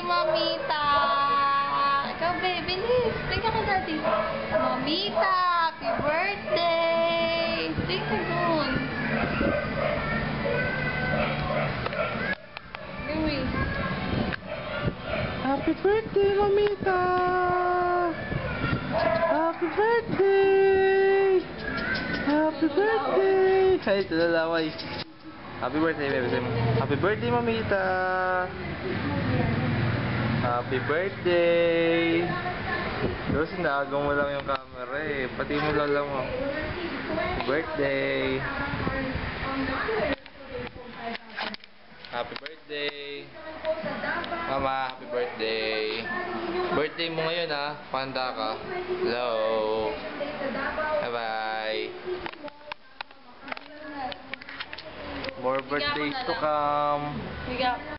Mamita. Ikaw, babe, bilis. Tingnan ka natin. Mamita, happy birthday. Tingnan doon. Gawin. Happy birthday, Mamita! Happy birthday! Happy birthday! Ay, tulalaway. Happy birthday, baby. Happy birthday, Mamita! Happy birthday! Kasi naagaw mo lang yung camera eh. Pati mo lala mo. Happy birthday! Happy birthday! Mama, happy birthday! Birthday mo ngayon ha. Panda ka. Hello! Bye-bye! More birthdays to come! Bigyan.